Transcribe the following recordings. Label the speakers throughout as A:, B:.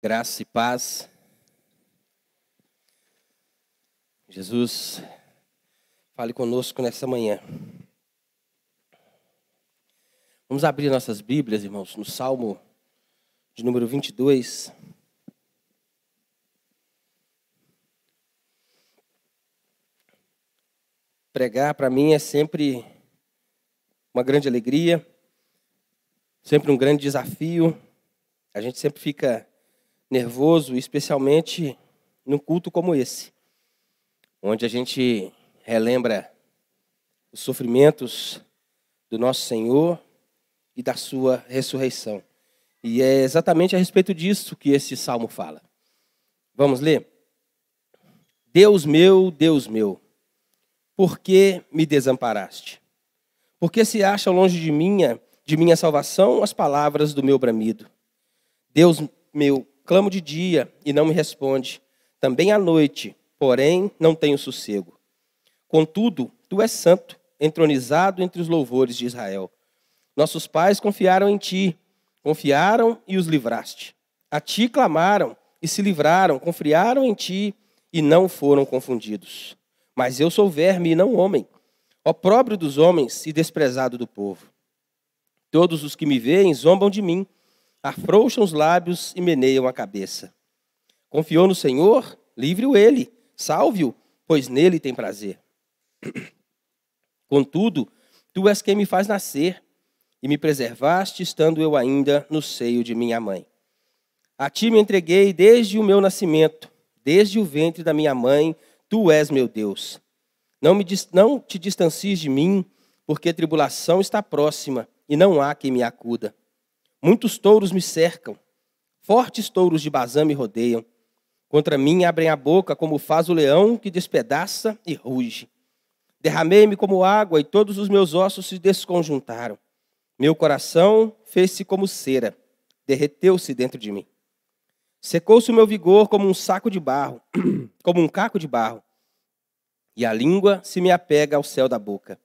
A: Graça e paz. Jesus, fale conosco nessa manhã. Vamos abrir nossas Bíblias, irmãos, no Salmo de número 22. Pregar para mim é sempre uma grande alegria, sempre um grande desafio. A gente sempre fica nervoso, especialmente num culto como esse, onde a gente relembra os sofrimentos do nosso Senhor e da sua ressurreição. E é exatamente a respeito disso que esse salmo fala. Vamos ler? Deus meu, por que me desamparaste? Por que se acham longe de minha salvação as palavras do meu bramido? Deus meu, clamo de dia e não me responde, também à noite, porém não tenho sossego. Contudo, tu és santo, entronizado entre os louvores de Israel. Nossos pais confiaram em ti, confiaram e os livraste. A ti clamaram e se livraram, confiaram em ti e não foram confundidos. Mas eu sou verme e não homem, opróbrio dos homens e desprezado do povo. Todos os que me veem zombam de mim, afrouxam os lábios e meneiam a cabeça. Confiou no Senhor? Livre-o ele, salve-o, pois nele tem prazer. Contudo, tu és quem me faz nascer, e me preservaste, estando eu ainda no seio de minha mãe. A ti me entreguei desde o meu nascimento, desde o ventre da minha mãe, tu és meu Deus. Não te distancies de mim, porque a tribulação está próxima, e não há quem me acuda. Muitos touros me cercam, fortes touros de Bazã me rodeiam. Contra mim abrem a boca como faz o leão que despedaça e ruge. Derramei-me como água e todos os meus ossos se desconjuntaram. Meu coração fez-se como cera, derreteu-se dentro de mim. Secou-se o meu vigor como um saco de barro, como um caco de barro. E a língua se me apega ao céu da boca.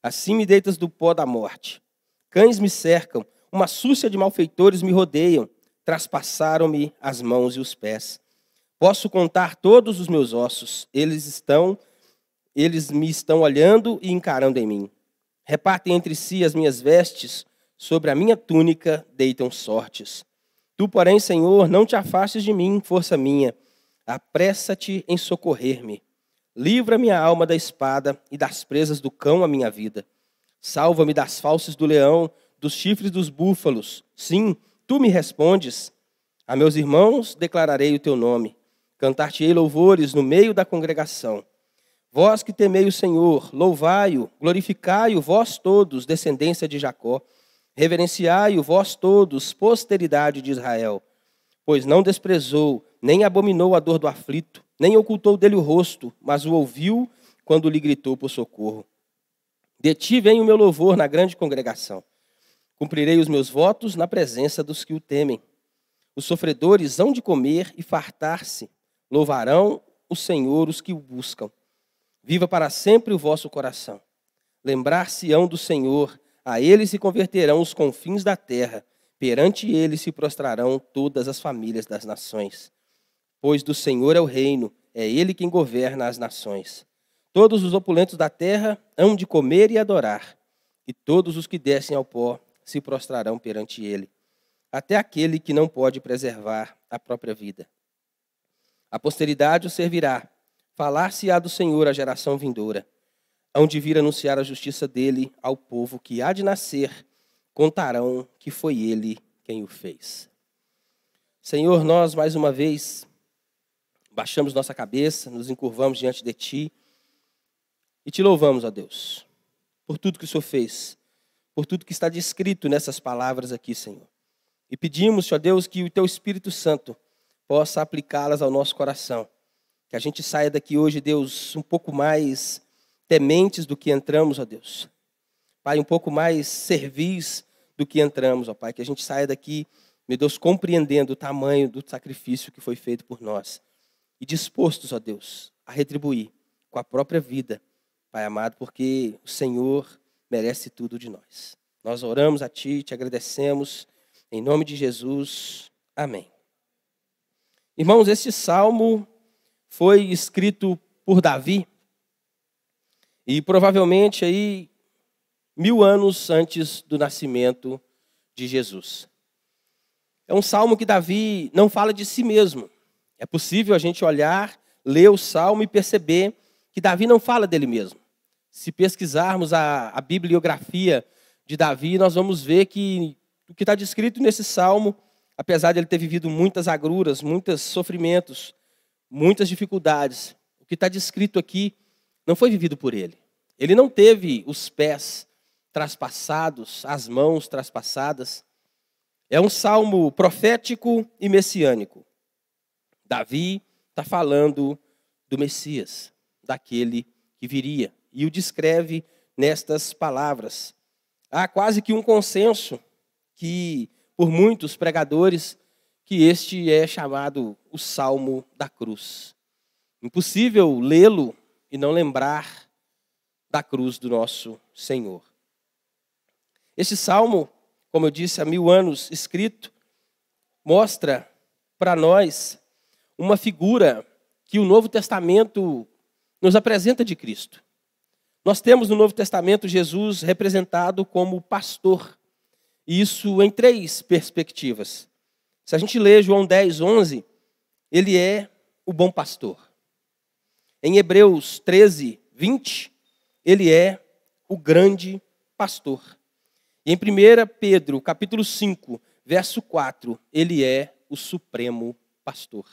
A: Assim me deitas do pó da morte. Cães me cercam, uma súcia de malfeitores me rodeiam, traspassaram-me as mãos e os pés. Posso contar todos os meus ossos, eles me estão olhando e encarando em mim. Repartem entre si as minhas vestes, sobre a minha túnica deitam sortes. Tu, porém, Senhor, não te afastes de mim, força minha, apressa-te em socorrer-me. Livra minha alma da espada e das presas do cão a minha vida. Salva-me das fauces do leão, dos chifres dos búfalos. Sim, tu me respondes. A meus irmãos declararei o teu nome. Cantar-te-ei louvores no meio da congregação. Vós que temei o Senhor, louvai-o, glorificai-o, vós todos, descendência de Jacó. Reverenciai-o, vós todos, posteridade de Israel. Pois não desprezou, nem abominou a dor do aflito, nem ocultou dele o rosto, mas o ouviu quando lhe gritou por socorro. De ti vem o meu louvor na grande congregação. Cumprirei os meus votos na presença dos que o temem. Os sofredores hão de comer e fartar-se. Louvarão o Senhor os que o buscam. Viva para sempre o vosso coração. Lembrar-se-ão do Senhor, a ele se converterão os confins da terra. Perante ele se prostrarão todas as famílias das nações. Pois do Senhor é o reino, é ele quem governa as nações. Todos os opulentos da terra hão de comer e adorar, e todos os que descem ao pó se prostrarão perante ele, até aquele que não pode preservar a própria vida. A posteridade o servirá, falar-se-á do Senhor à geração vindoura. Hão de vir anunciar a justiça dele ao povo que há de nascer, contarão que foi ele quem o fez. Senhor, nós mais uma vez baixamos nossa cabeça, nos encurvamos diante de ti e te louvamos, ó Deus, por tudo que o Senhor fez, por tudo que está descrito nessas palavras aqui, Senhor. E pedimos, ó Deus, que o teu Espírito Santo possa aplicá-las ao nosso coração. Que a gente saia daqui hoje, Deus, um pouco mais tementes do que entramos, ó Deus. Pai, um pouco mais servis do que entramos, ó Pai. Que a gente saia daqui, meu Deus, compreendendo o tamanho do sacrifício que foi feito por nós. E dispostos, ó Deus, a retribuir com a própria vida, Pai amado, porque o Senhor merece tudo de nós. Nós oramos a Ti, te agradecemos. Em nome de Jesus, amém. Irmãos, este salmo foi escrito por Davi e provavelmente aí 1000 anos antes do nascimento de Jesus. É um salmo que Davi não fala de si mesmo. É possível a gente olhar, ler o salmo e perceber que Davi não fala dele mesmo. Se pesquisarmos a bibliografia de Davi, nós vamos ver que o que está descrito nesse salmo, apesar de ele ter vivido muitas agruras, muitos sofrimentos, muitas dificuldades, o que está descrito aqui não foi vivido por ele. Ele não teve os pés traspassados, as mãos traspassadas. É um salmo profético e messiânico. Davi está falando do Messias, daquele que viria, e o descreve nestas palavras. Há quase que um consenso que, por muitos pregadores, que este é chamado o Salmo da Cruz. Impossível lê-lo e não lembrar da cruz do nosso Senhor. Este salmo, como eu disse, há 1000 anos escrito, mostra para nós uma figura que o Novo Testamento nos apresenta de Cristo. Nós temos no Novo Testamento Jesus representado como pastor. E isso em 3 perspectivas. Se a gente lê João 10, 11, ele é o bom pastor. Em Hebreus 13, 20, ele é o grande pastor. E em 1 Pedro, capítulo 5, verso 4, ele é o supremo pastor.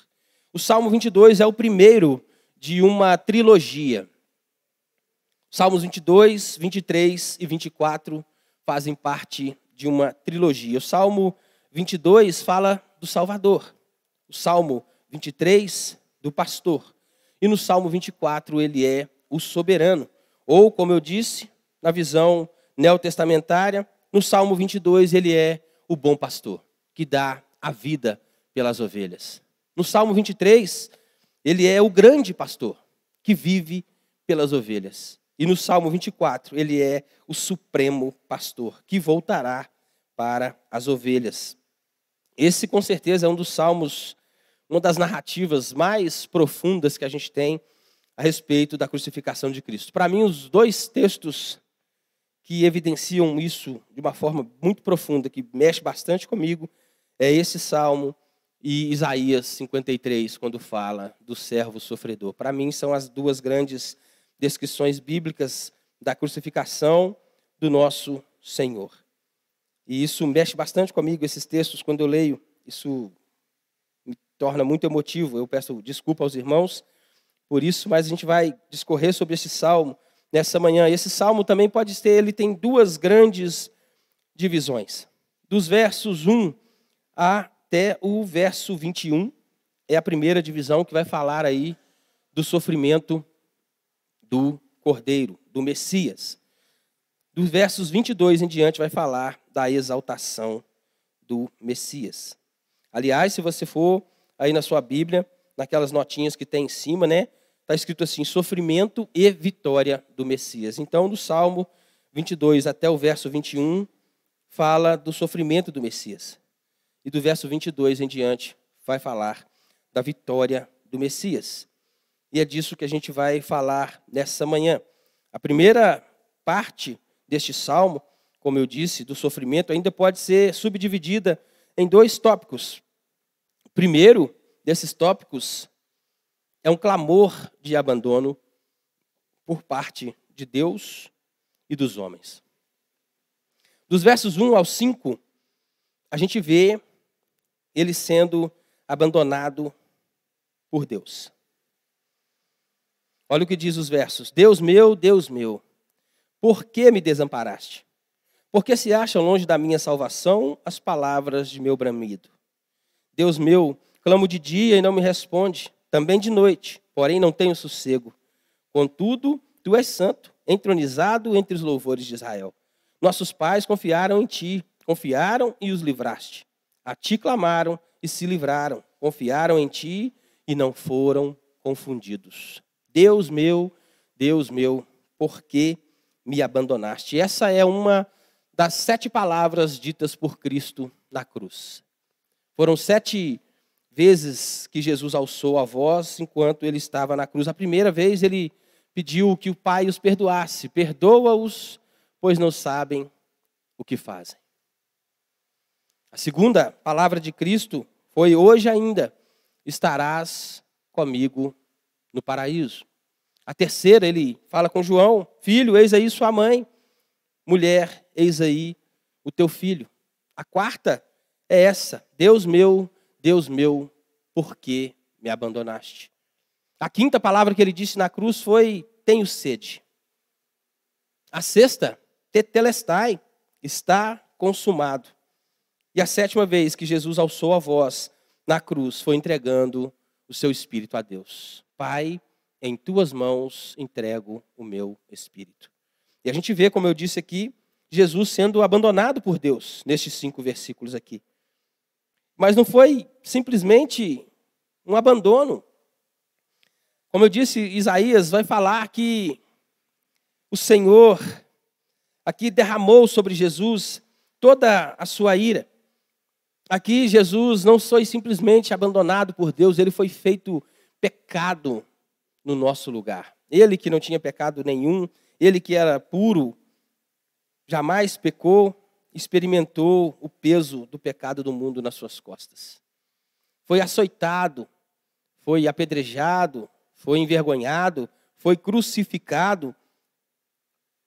A: O Salmo 22 é o primeiro de uma trilogia. Salmos 22, 23 e 24 fazem parte de uma trilogia. O Salmo 22 fala do Salvador. O Salmo 23, do pastor. E no Salmo 24 ele é o soberano. Ou, como eu disse, na visão neotestamentária, no Salmo 22 ele é o bom pastor, que dá a vida pelas ovelhas. No Salmo 23, ele é o grande pastor, que vive pelas ovelhas. E no Salmo 24, ele é o supremo pastor, que voltará para as ovelhas. Esse, com certeza, é um dos salmos, uma das narrativas mais profundas que a gente tem a respeito da crucificação de Cristo. Para mim, os 2 textos que evidenciam isso de uma forma muito profunda, que mexe bastante comigo, é esse salmo e Isaías 53, quando fala do servo sofredor. Para mim, são as 2 grandes descrições bíblicas da crucificação do nosso Senhor. E isso mexe bastante comigo, esses textos, quando eu leio, isso me torna muito emotivo. Eu peço desculpa aos irmãos por isso, mas a gente vai discorrer sobre esse salmo nessa manhã. Esse salmo também pode ter, ele tem 2 grandes divisões. Dos versos 1 até o verso 21, é a primeira divisão que vai falar aí do sofrimento do Cordeiro, do Messias. Dos versos 22 em diante vai falar da exaltação do Messias. Aliás, se você for aí na sua Bíblia, naquelas notinhas que tem em cima, né? Está escrito assim, sofrimento e vitória do Messias. Então, do Salmo 22 até o verso 21, fala do sofrimento do Messias. E do verso 22 em diante, vai falar da vitória do Messias. E é disso que a gente vai falar nessa manhã. A primeira parte deste salmo, como eu disse, do sofrimento, ainda pode ser subdividida em 2 tópicos. O primeiro desses tópicos é um clamor de abandono por parte de Deus e dos homens. Dos versos 1 ao 5, a gente vê ele sendo abandonado por Deus. Olha o que diz os versos. Deus meu, por que me desamparaste? Porque se acham longe da minha salvação as palavras de meu bramido. Deus meu, clamo de dia e não me responde, também de noite, porém não tenho sossego. Contudo, tu és santo, entronizado entre os louvores de Israel. Nossos pais confiaram em ti, confiaram e os livraste. A ti clamaram e se livraram, confiaram em ti e não foram confundidos. Deus meu, por que me abandonaste? Essa é uma das 7 palavras ditas por Cristo na cruz. Foram 7 vezes que Jesus alçou a voz enquanto ele estava na cruz. A primeira vez ele pediu que o Pai os perdoasse. Perdoa-os, pois não sabem o que fazem. A segunda palavra de Cristo foi: hoje ainda estarás comigo no paraíso. A terceira, ele fala com João: filho, eis aí sua mãe. Mulher, eis aí o teu filho. A quarta é essa: Deus meu, por que me abandonaste? A quinta palavra que ele disse na cruz foi: tenho sede. A sexta, tetelestai, está consumado. E a sétima vez que Jesus alçou a voz na cruz foi entregando o seu espírito a Deus. Pai, em tuas mãos entrego o meu espírito. E a gente vê, como eu disse aqui, Jesus sendo abandonado por Deus nestes 5 versículos aqui. Mas não foi simplesmente um abandono. Como eu disse, Isaías vai falar que o Senhor aqui derramou sobre Jesus toda a sua ira. Aqui Jesus não foi simplesmente abandonado por Deus, ele foi feito pecado no nosso lugar. Ele que não tinha pecado nenhum, ele que era puro, jamais pecou, experimentou o peso do pecado do mundo nas suas costas. Foi açoitado, foi apedrejado, foi envergonhado, foi crucificado,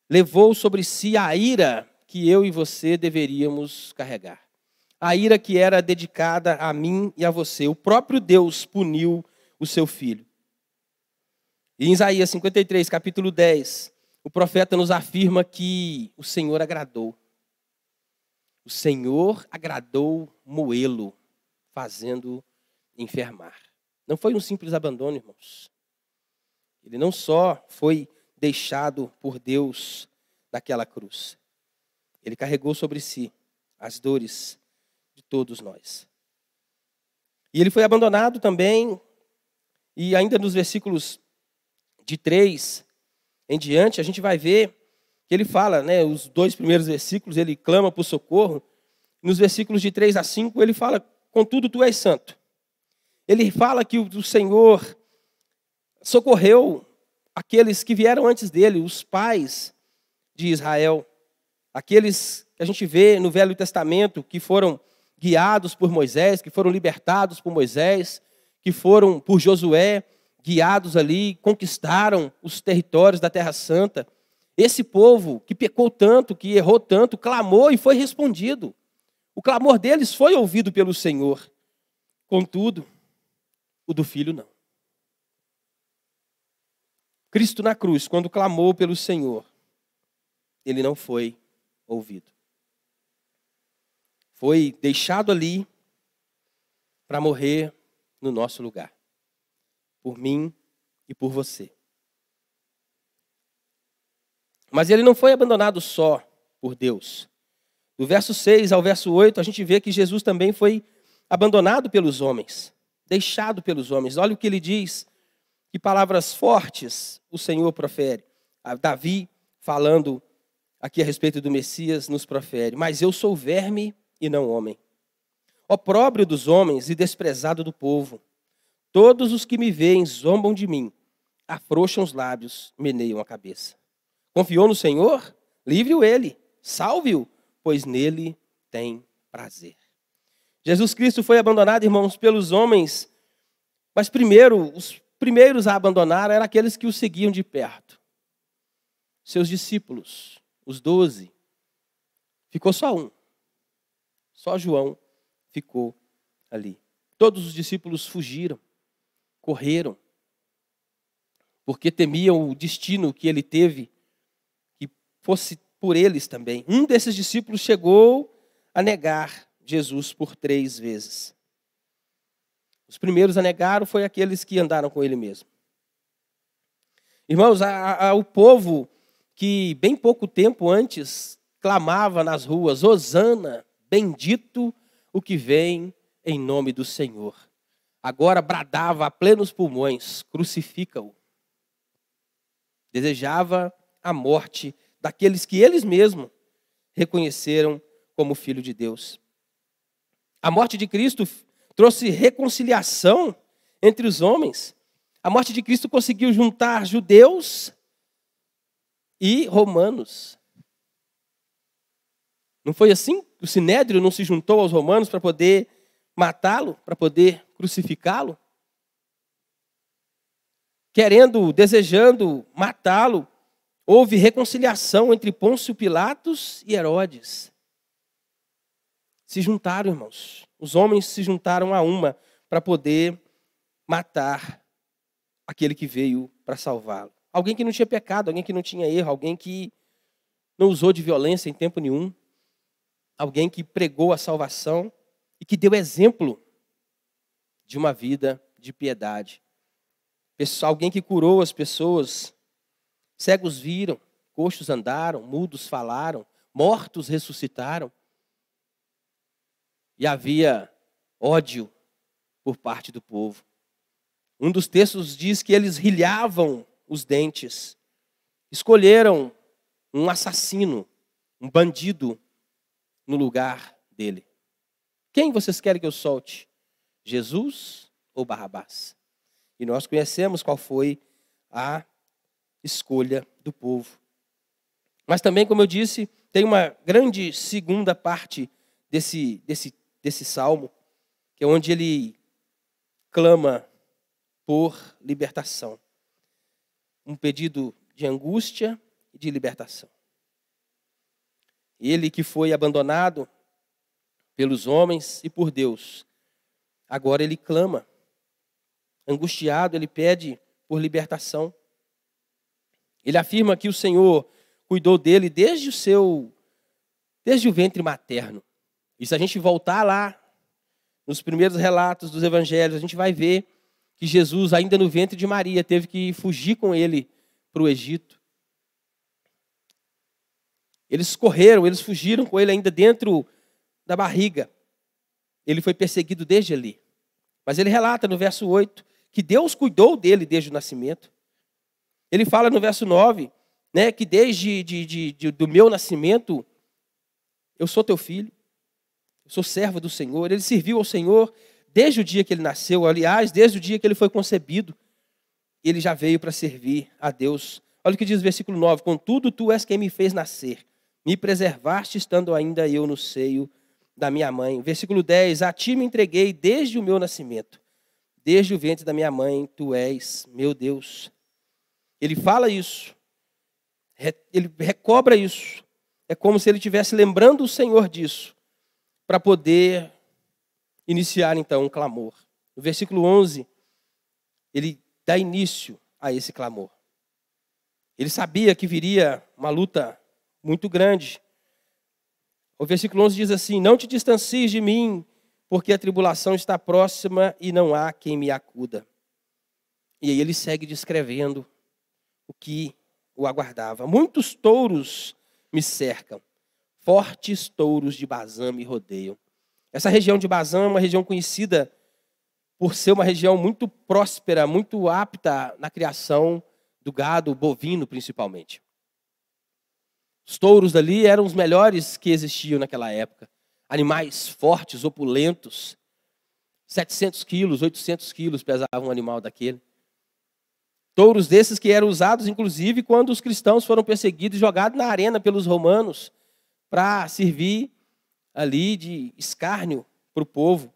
A: levou sobre si a ira que eu e você deveríamos carregar. A ira que era dedicada a mim e a você. O próprio Deus puniu o seu filho. E em Isaías 53, capítulo 10, o profeta nos afirma que o Senhor agradou. O Senhor agradou moê-lo, fazendo enfermar. Não foi um simples abandono, irmãos. Ele não só foi deixado por Deus naquela cruz. Ele carregou sobre si as dores de todos nós. E ele foi abandonado também, e ainda nos versículos de 3 em diante, a gente vai ver que ele fala, né, os 2 primeiros versículos, ele clama por socorro. Nos versículos de 3 a 5, ele fala: contudo, tu és santo. Ele fala que o Senhor socorreu aqueles que vieram antes dele, os pais de Israel, aqueles que a gente vê no Velho Testamento, que foram guiados por Moisés, que foram libertados por Moisés, que foram por Josué, guiados ali, conquistaram os territórios da Terra Santa. Esse povo que pecou tanto, que errou tanto, clamou e foi respondido. O clamor deles foi ouvido pelo Senhor. Contudo, o do filho não. Cristo na cruz, quando clamou pelo Senhor, ele não foi ouvido. Foi deixado ali para morrer no nosso lugar. Por mim e por você. Mas ele não foi abandonado só por Deus. Do verso 6 ao verso 8, a gente vê que Jesus também foi abandonado pelos homens. Deixado pelos homens. Olha o que ele diz. Que palavras fortes o Senhor profere. Davi, falando aqui a respeito do Messias, nos profere: mas eu sou verme e não homem, opróbrio dos homens e desprezado do povo. Todos os que me veem zombam de mim, afrouxam os lábios, meneiam a cabeça. Confiou no Senhor? Livre-o ele, salve-o, pois nele tem prazer. Jesus Cristo foi abandonado, irmãos, pelos homens, mas primeiro, os primeiros a abandonar eram aqueles que o seguiam de perto. Seus discípulos, os 12, ficou só um. Só João ficou ali. Todos os discípulos fugiram, correram, porque temiam o destino que ele teve, que fosse por eles também. Um desses discípulos chegou a negar Jesus por 3 vezes. Os primeiros a negaram foi aqueles que andaram com ele mesmo. Irmãos, o povo que bem pouco tempo antes clamava nas ruas: Hosana, bendito o que vem em nome do Senhor. Agora bradava a plenos pulmões: crucifica-o. Desejava a morte daqueles que eles mesmos reconheceram como Filho de Deus. A morte de Cristo trouxe reconciliação entre os homens. A morte de Cristo conseguiu juntar judeus e romanos. Não foi assim? O Sinédrio não se juntou aos romanos para poder matá-lo, para poder crucificá-lo? Querendo, desejando matá-lo, houve reconciliação entre Pôncio Pilatos e Herodes. Se juntaram, irmãos. Os homens se juntaram a uma para poder matar aquele que veio para salvá-lo. Alguém que não tinha pecado, alguém que não tinha erro, alguém que não usou de violência em tempo nenhum. Alguém que pregou a salvação e que deu exemplo de uma vida de piedade. Alguém que curou as pessoas. Cegos viram, coxos andaram, mudos falaram, mortos ressuscitaram. E havia ódio por parte do povo. Um dos textos diz que eles rilhavam os dentes. Escolheram um assassino, um bandido, no lugar dele. Quem vocês querem que eu solte? Jesus ou Barrabás? E nós conhecemos qual foi a escolha do povo. Mas também, como eu disse, tem uma grande segunda parte desse salmo, que é onde ele clama por libertação. Um pedido de angústia e de libertação. Ele que foi abandonado pelos homens e por Deus, agora ele clama. Angustiado, ele pede por libertação. Ele afirma que o Senhor cuidou dele desde o ventre materno. E se a gente voltar lá, nos primeiros relatos dos evangelhos, a gente vai ver que Jesus, ainda no ventre de Maria, teve que fugir com ele para o Egito. Eles correram, eles fugiram com ele ainda dentro da barriga. Ele foi perseguido desde ali. Mas ele relata no verso 8 que Deus cuidou dele desde o nascimento. Ele fala no verso 9, né, que desde do meu nascimento, eu sou teu filho, eu sou servo do Senhor. Ele serviu ao Senhor desde o dia que ele nasceu, aliás, desde o dia que ele foi concebido. Ele já veio para servir a Deus. Olha o que diz o versículo 9: contudo, tu és quem me fez nascer. Me preservaste estando ainda eu no seio da minha mãe. Versículo 10, a ti me entreguei desde o meu nascimento. Desde o ventre da minha mãe, tu és meu Deus. Ele fala isso. Ele recobra isso. É como se ele estivesse lembrando o Senhor disso, para poder iniciar então um clamor. No versículo 11, ele dá início a esse clamor. Ele sabia que viria uma luta muito grande. O versículo 11 diz assim: não te distancies de mim, porque a tribulação está próxima e não há quem me acuda. E aí ele segue descrevendo o que o aguardava. Muitos touros me cercam, fortes touros de Bazã me rodeiam. Essa região de Bazã é uma região conhecida por ser uma região muito próspera, muito apta na criação do gado bovino, principalmente. Os touros dali eram os melhores que existiam naquela época. Animais fortes, opulentos. 700 quilos, 800 quilos pesava um animal daquele. Touros desses que eram usados, inclusive, quando os cristãos foram perseguidos e jogados na arena pelos romanos para servir ali de escárnio para o povo.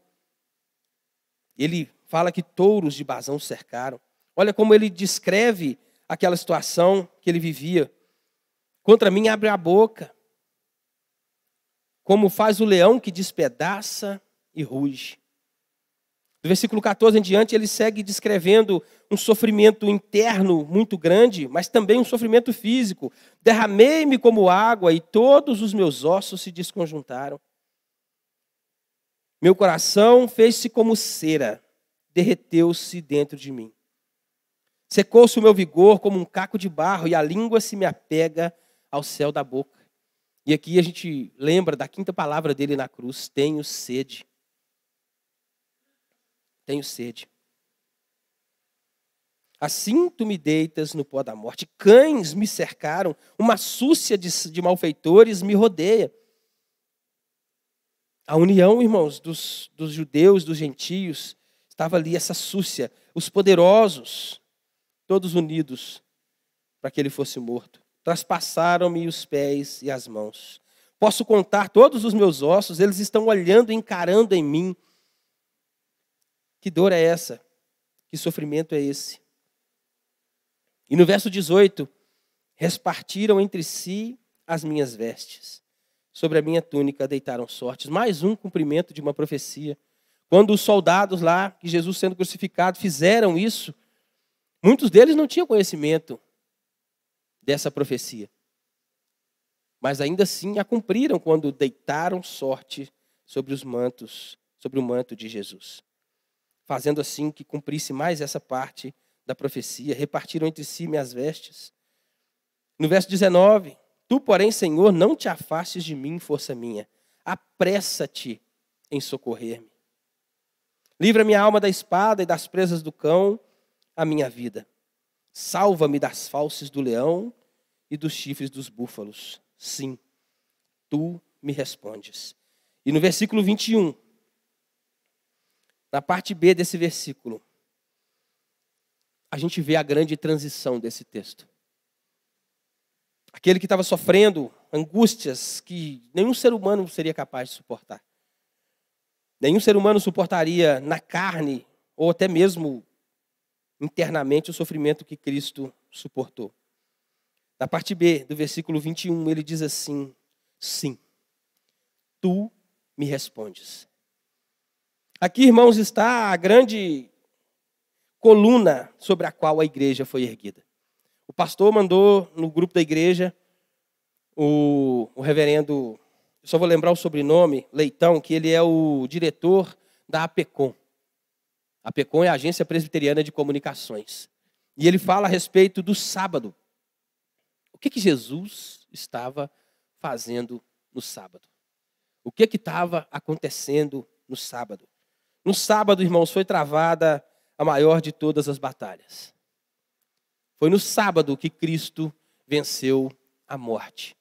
A: Ele fala que touros de Bazã cercaram. Olha como ele descreve aquela situação que ele vivia. Contra mim abre a boca, como faz o leão que despedaça e ruge. Do versículo 14 em diante, ele segue descrevendo um sofrimento interno muito grande, mas também um sofrimento físico. Derramei-me como água e todos os meus ossos se desconjuntaram. Meu coração fez-se como cera, derreteu-se dentro de mim. Secou-se o meu vigor como um caco de barro e a língua se me apega ao céu da boca. E aqui a gente lembra da quinta palavra dele na cruz: tenho sede. Tenho sede. Assim tu me deitas no pó da morte. Cães me cercaram, uma súcia de malfeitores me rodeia. A união, irmãos, dos judeus, dos gentios, estava ali essa súcia, os poderosos, todos unidos para que ele fosse morto. Traspassaram-me os pés e as mãos. Posso contar todos os meus ossos, eles estão olhando, encarando em mim. Que dor é essa? Que sofrimento é esse? E no verso 18, repartiram entre si as minhas vestes. Sobre a minha túnica deitaram sortes. Mais um cumprimento de uma profecia. Quando os soldados lá, que Jesus sendo crucificado, fizeram isso, muitos deles não tinham conhecimento dessa profecia. Mas ainda assim a cumpriram quando deitaram sorte sobre os mantos, sobre o manto de Jesus. Fazendo assim que cumprisse mais essa parte da profecia, repartiram entre si minhas vestes. No verso 19, tu, porém, Senhor, não te afastes de mim, força minha. Apressa-te em socorrer-me. Livra minha alma da espada e das presas do cão, a minha vida. Salva-me das fauces do leão e dos chifres dos búfalos. Sim, tu me respondes. E no versículo 21, na parte B desse versículo, a gente vê a grande transição desse texto. Aquele que estava sofrendo angústias que nenhum ser humano seria capaz de suportar. Nenhum ser humano suportaria na carne, ou até mesmo internamente, o sofrimento que Cristo suportou. Na parte B do versículo 21, ele diz assim: sim, tu me respondes. Aqui, irmãos, está a grande coluna sobre a qual a igreja foi erguida. O pastor mandou no grupo da igreja o reverendo, eu só vou lembrar o sobrenome, Leitão, que ele é o diretor da APECOM. A APECOM é a Agência Presbiteriana de Comunicações. E ele fala a respeito do sábado. O que Jesus estava fazendo no sábado? O que estava acontecendo no sábado? No sábado, irmãos, foi travada a maior de todas as batalhas. Foi no sábado que Cristo venceu a morte.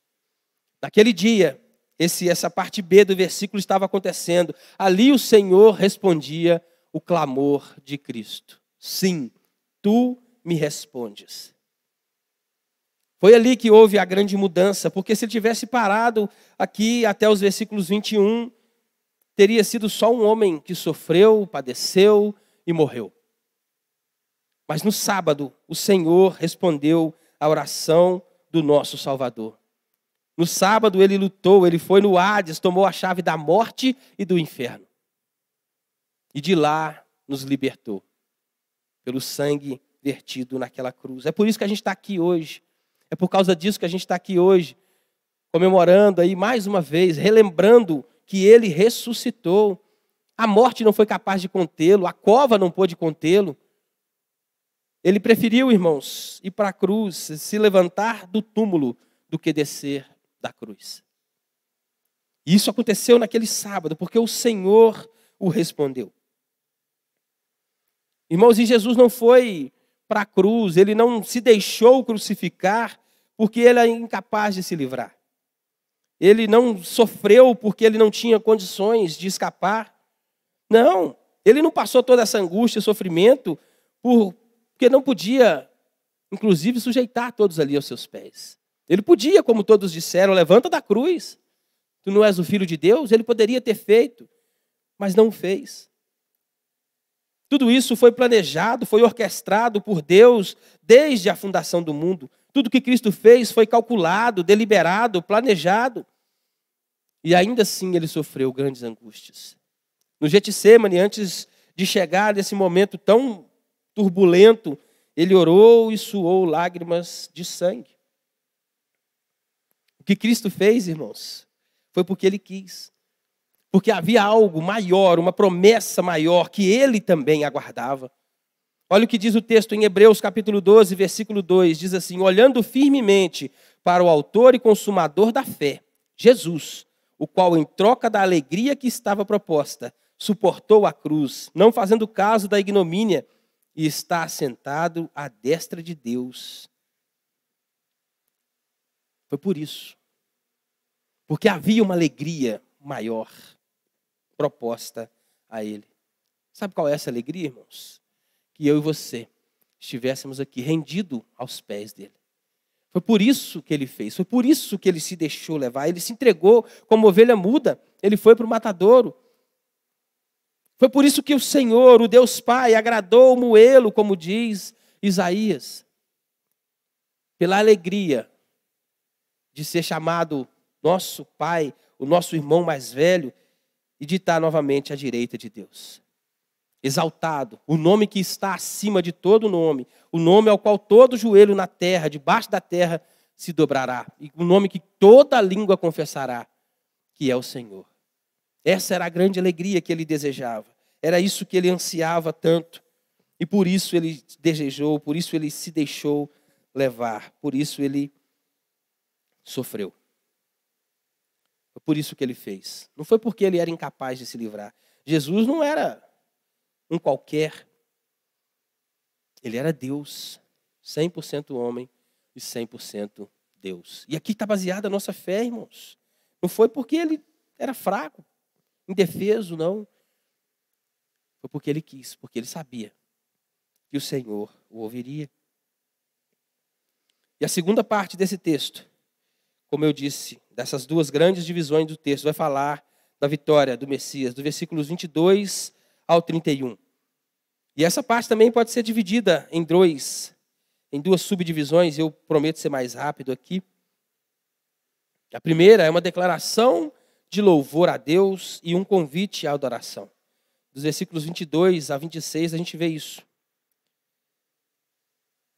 A: Naquele dia, essa parte B do versículo estava acontecendo. Ali o Senhor respondia o clamor de Cristo. Sim, tu me respondes. Foi ali que houve a grande mudança, porque se ele tivesse parado aqui até os versículos 21, teria sido só um homem que sofreu, padeceu e morreu. Mas no sábado, o Senhor respondeu à oração do nosso Salvador. No sábado ele lutou, ele foi no Hades, tomou a chave da morte e do inferno. E de lá nos libertou, pelo sangue vertido naquela cruz. É por isso que a gente está aqui hoje. É por causa disso que a gente está aqui hoje, comemorando aí mais uma vez, relembrando que ele ressuscitou. A morte não foi capaz de contê-lo, a cova não pôde contê-lo. Ele preferiu, irmãos, ir para a cruz, se levantar do túmulo, do que descer da cruz. E isso aconteceu naquele sábado, porque o Senhor o respondeu. Irmãos, e Jesus não foi para a cruz, ele não se deixou crucificar porque ele é incapaz de se livrar. Ele não sofreu porque ele não tinha condições de escapar. Não, ele não passou toda essa angústia e sofrimento porque não podia, inclusive, sujeitar todos ali aos seus pés. Ele podia, como todos disseram, levanta da cruz. Tu não és o Filho de Deus? Ele poderia ter feito, mas não o fez. Tudo isso foi planejado, foi orquestrado por Deus desde a fundação do mundo. Tudo que Cristo fez foi calculado, deliberado, planejado. E ainda assim ele sofreu grandes angústias. No Getsêmani, antes de chegar nesse momento tão turbulento, ele orou e suou lágrimas de sangue. O que Cristo fez, irmãos, foi porque ele quis. Porque havia algo maior, uma promessa maior que ele também aguardava. Olha o que diz o texto em Hebreus capítulo 12, versículo 2. Diz assim: olhando firmemente para o autor e consumador da fé, Jesus, o qual em troca da alegria que estava proposta, suportou a cruz, não fazendo caso da ignomínia, e está assentado à destra de Deus. Foi por isso. Porque havia uma alegria maior. proposta a Ele. Sabe qual é essa alegria, irmãos? Que eu e você estivéssemos aqui rendidos aos pés dele. Foi por isso que ele fez, foi por isso que ele se deixou levar, ele se entregou como ovelha muda, ele foi para o matadouro. Foi por isso que o Senhor, o Deus Pai, agradou o moê-lo, como diz Isaías. Pela alegria de ser chamado nosso Pai, o nosso irmão mais velho, e de estar novamente à direita de Deus. Exaltado, o nome que está acima de todo nome, o nome ao qual todo joelho na terra, debaixo da terra, se dobrará, e o nome que toda língua confessará, que é o Senhor. Essa era a grande alegria que ele desejava, era isso que ele ansiava tanto, e por isso ele desejou, por isso ele se deixou levar, por isso ele sofreu. Foi por isso que ele fez. Não foi porque ele era incapaz de se livrar. Jesus não era um qualquer. Ele era Deus, 100% homem e 100% Deus. E aqui está baseada a nossa fé, irmãos. Não foi porque ele era fraco, indefeso, não. Foi porque ele quis, porque ele sabia que o Senhor o ouviria. E a segunda parte desse texto, como eu disse, dessas duas grandes divisões do texto, vai falar da vitória do Messias, do versículos 22 ao 31. E essa parte também pode ser dividida em duas subdivisões, e eu prometo ser mais rápido aqui. A primeira é uma declaração de louvor a Deus e um convite à adoração. Dos versículos 22 a 26 a gente vê isso.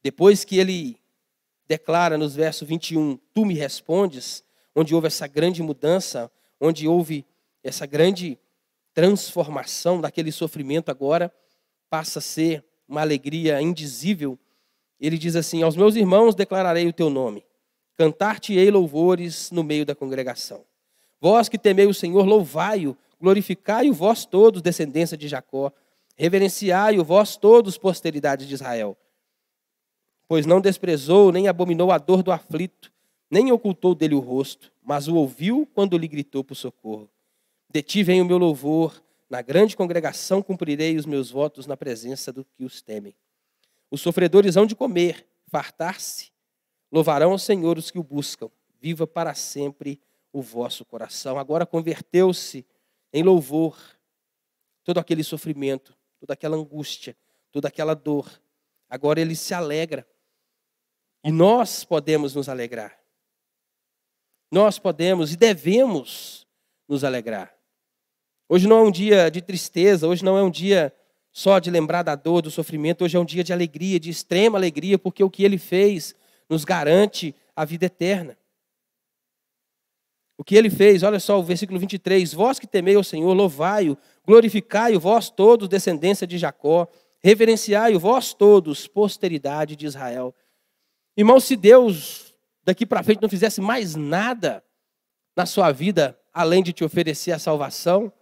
A: Depois que ele declara nos versos 21, tu me respondes, onde houve essa grande mudança, onde houve essa grande transformação daquele sofrimento agora, passa a ser uma alegria indizível. Ele diz assim, aos meus irmãos declararei o teu nome, cantar-te-ei louvores no meio da congregação. Vós que temei o Senhor, louvai-o, glorificai-o vós todos, descendência de Jacó, reverenciai-o vós todos, posteridade de Israel. Pois não desprezou, nem abominou a dor do aflito, nem ocultou dele o rosto, mas o ouviu quando lhe gritou por socorro. De ti vem o meu louvor, na grande congregação cumprirei os meus votos na presença dos que os temem. Os sofredores hão de comer, fartar-se, louvarão ao Senhor os que o buscam, viva para sempre o vosso coração. Agora converteu-se em louvor todo aquele sofrimento, toda aquela angústia, toda aquela dor. Agora ele se alegra. E nós podemos nos alegrar. Nós podemos e devemos nos alegrar. Hoje não é um dia de tristeza, hoje não é um dia só de lembrar da dor, do sofrimento, hoje é um dia de alegria, de extrema alegria, porque o que ele fez nos garante a vida eterna. O que ele fez, olha só o versículo 23, vós que temei ao Senhor, louvai-o, glorificai-o vós todos, descendência de Jacó, reverenciai-o vós todos, posteridade de Israel. Irmão, se Deus daqui para frente não fizesse mais nada na sua vida, além de te oferecer a salvação,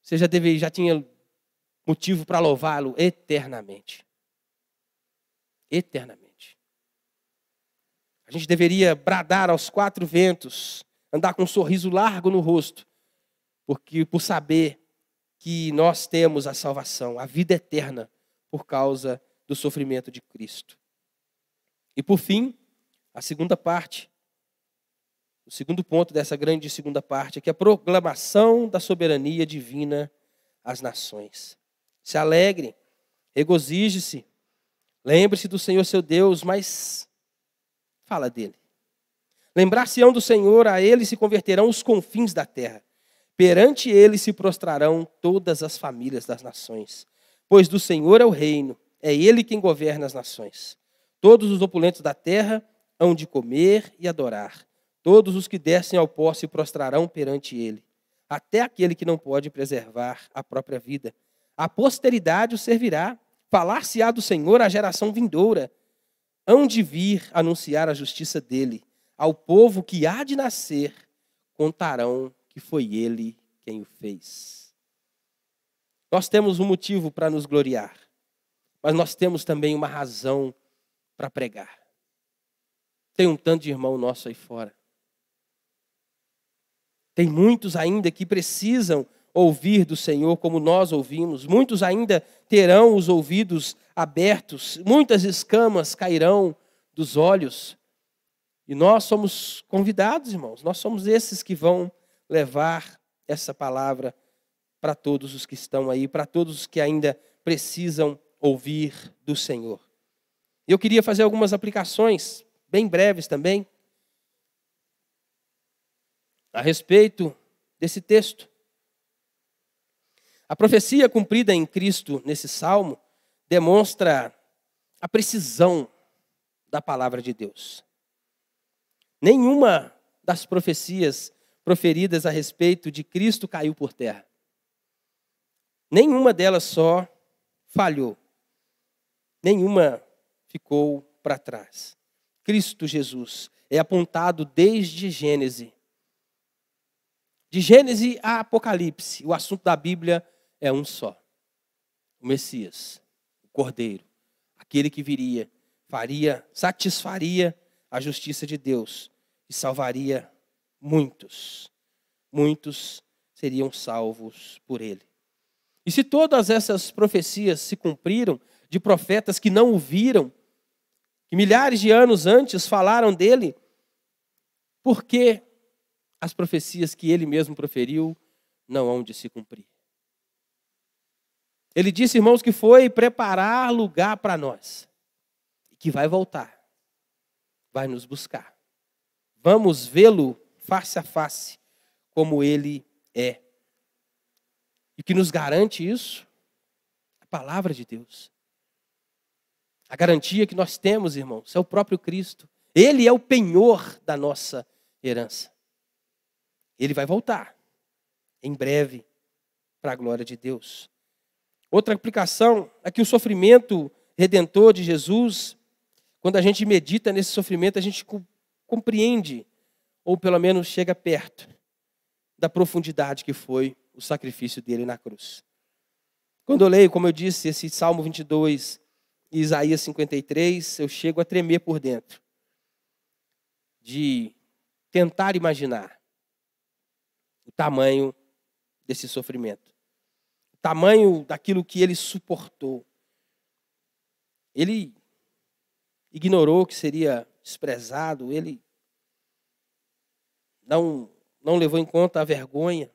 A: você já tinha motivo para louvá-lo eternamente. Eternamente. A gente deveria bradar aos quatro ventos, andar com um sorriso largo no rosto, por saber que nós temos a salvação, a vida eterna, por causa do sofrimento de Cristo. E por fim, a segunda parte, o segundo ponto dessa grande segunda parte, é que a proclamação da soberania divina às nações. Se alegre, regozije-se, lembre-se do Senhor seu Deus, mas fala dele. Lembrar-se-ão do Senhor, a ele se converterão os confins da terra. Perante ele se prostrarão todas as famílias das nações. Pois do Senhor é o reino, é ele quem governa as nações. Todos os opulentos da terra hão de comer e adorar. Todos os que descem ao pó se prostrarão perante ele. Até aquele que não pode preservar a própria vida. A posteridade o servirá. Falar-se-á do Senhor à geração vindoura. Hão de vir anunciar a justiça dele. Ao povo que há de nascer, contarão que foi ele quem o fez. Nós temos um motivo para nos gloriar, mas nós temos também uma razão para pregar. Tem um tanto de irmão nosso aí fora. Tem muitos ainda que precisam ouvir do Senhor como nós ouvimos. Muitos ainda terão os ouvidos abertos, muitas escamas cairão dos olhos. E nós somos convidados, irmãos, nós somos esses que vão levar essa palavra para todos os que estão aí, para todos os que ainda precisam ouvir do Senhor. Eu queria fazer algumas aplicações, bem breves também, a respeito desse texto. A profecia cumprida em Cristo nesse salmo demonstra a precisão da palavra de Deus. Nenhuma das profecias proferidas a respeito de Cristo caiu por terra. Nenhuma delas só falhou. Nenhuma ficou para trás. Cristo Jesus é apontado desde Gênesis. De Gênesis a Apocalipse, o assunto da Bíblia é um só. O Messias, o Cordeiro, aquele que viria, satisfaria a justiça de Deus e salvaria muitos. Muitos seriam salvos por ele. E se todas essas profecias se cumpriram, de profetas que não o viram, que milhares de anos antes falaram dele, por que as profecias que ele mesmo proferiu não hão de se cumprir? Ele disse, irmãos, que foi preparar lugar para nós, e que vai voltar, vai nos buscar. Vamos vê-lo face a face, como ele é. E o que nos garante isso? A palavra de Deus. A garantia que nós temos, irmãos, é o próprio Cristo. Ele é o penhor da nossa herança. Ele vai voltar, em breve, para a glória de Deus. Outra aplicação é que o sofrimento redentor de Jesus, quando a gente medita nesse sofrimento, a gente compreende, ou pelo menos chega perto, da profundidade que foi o sacrifício dele na cruz. Quando eu leio, como eu disse, esse Salmo 22 e Isaías 53, eu chego a tremer por dentro, de tentar imaginar o tamanho desse sofrimento, o tamanho daquilo que ele suportou. Ele ignorou que seria desprezado, ele não levou em conta a vergonha.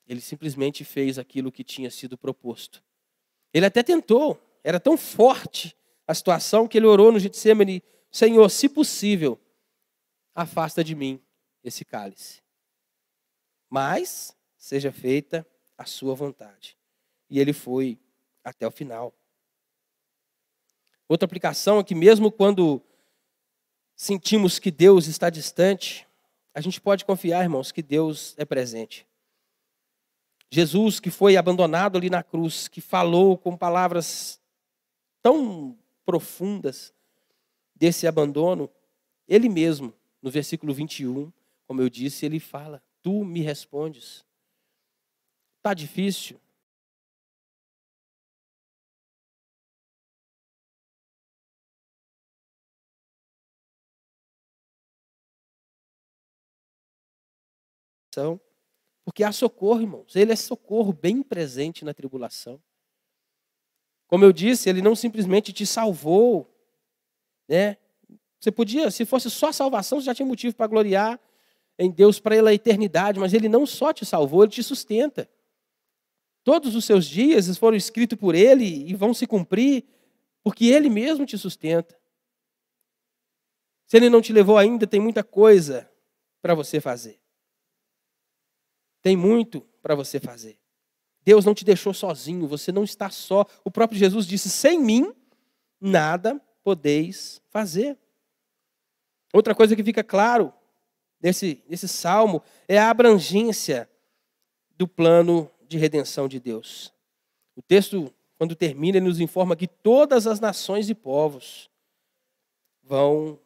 A: Ele simplesmente fez aquilo que tinha sido proposto. Ele até tentou, era tão forte a situação que ele orou no Getsemane, Senhor, se possível, afasta de mim esse cálice. Mas seja feita a sua vontade. E ele foi até o final. Outra aplicação é que mesmo quando sentimos que Deus está distante, a gente pode confiar, irmãos, que Deus é presente. Jesus, que foi abandonado ali na cruz, que falou com palavras tão profundas desse abandono, ele mesmo, no versículo 21, como eu disse, ele fala, tu me respondes. Está difícil? Porque há socorro, irmãos. Ele é socorro bem presente na tribulação. Como eu disse, ele não simplesmente te salvou, né? Você podia, se fosse só salvação, você já tinha motivo para gloriar em Deus para a eternidade, mas ele não só te salvou, ele te sustenta. Todos os seus dias foram escritos por ele e vão se cumprir, porque ele mesmo te sustenta. Se ele não te levou ainda, tem muita coisa para você fazer. Tem muito para você fazer. Deus não te deixou sozinho, você não está só. O próprio Jesus disse, sem mim, nada podeis fazer. Outra coisa que fica claro nesse salmo é a abrangência do plano de redenção de Deus. O texto, quando termina, ele nos informa que todas as nações e povos vão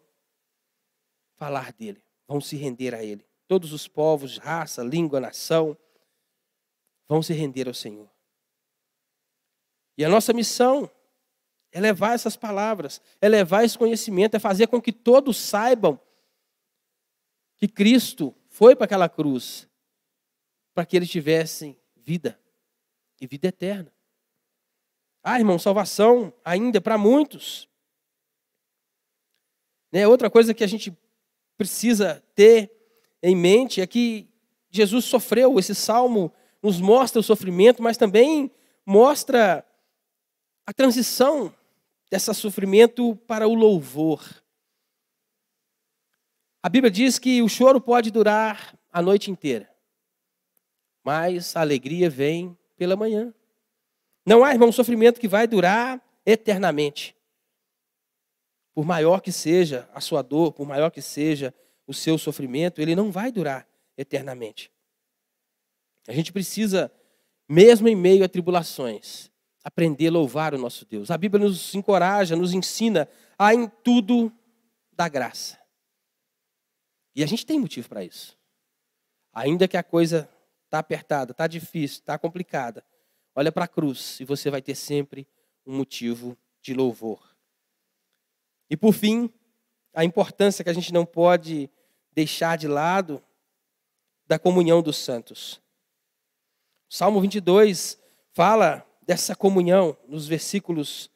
A: falar dele, vão se render a ele. Todos os povos, raça, língua, nação, vão se render ao Senhor. E a nossa missão é levar essas palavras, é levar esse conhecimento, é fazer com que todos saibam que Cristo foi para aquela cruz para que eles tivessem vida e vida eterna. Irmão, salvação ainda para muitos. Outra coisa que a gente precisa ter em mente é que Jesus sofreu. Esse salmo nos mostra o sofrimento, mas também mostra a transição desse sofrimento para o louvor. A Bíblia diz que o choro pode durar a noite inteira, mas a alegria vem pela manhã. Não há, irmão, sofrimento que vai durar eternamente. Por maior que seja a sua dor, por maior que seja o seu sofrimento, ele não vai durar eternamente. A gente precisa, mesmo em meio a tribulações, aprender a louvar o nosso Deus. A Bíblia nos encoraja, nos ensina a em tudo dar graça. E a gente tem motivo para isso. Ainda que a coisa está apertada, está difícil, está complicada, olha para a cruz e você vai ter sempre um motivo de louvor. E por fim, a importância que a gente não pode deixar de lado da comunhão dos santos. O Salmo 22 fala dessa comunhão nos versículos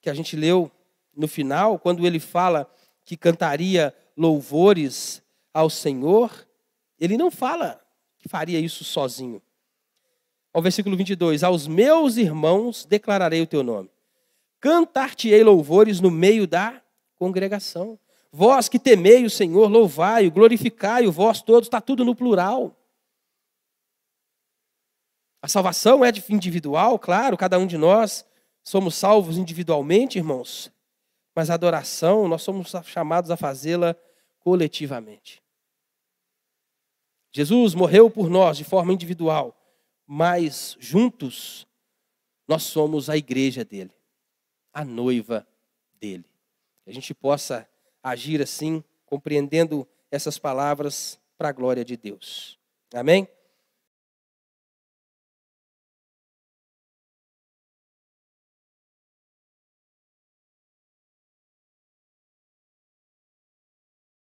A: que a gente leu no final, quando ele fala que cantaria louvores ao Senhor, ele não fala que faria isso sozinho. Ao versículo 22, aos meus irmãos declararei o teu nome. Cantar-te-ei louvores no meio da congregação. Vós que temei o Senhor, louvai-o, glorificai-o, vós todos, está tudo no plural. A salvação é individual, claro, cada um de nós somos salvos individualmente, irmãos. Mas a adoração, nós somos chamados a fazê-la coletivamente. Jesus morreu por nós de forma individual, mas juntos nós somos a igreja dele, a noiva dele. Que a gente possa agir assim, compreendendo essas palavras para a glória de Deus. Amém?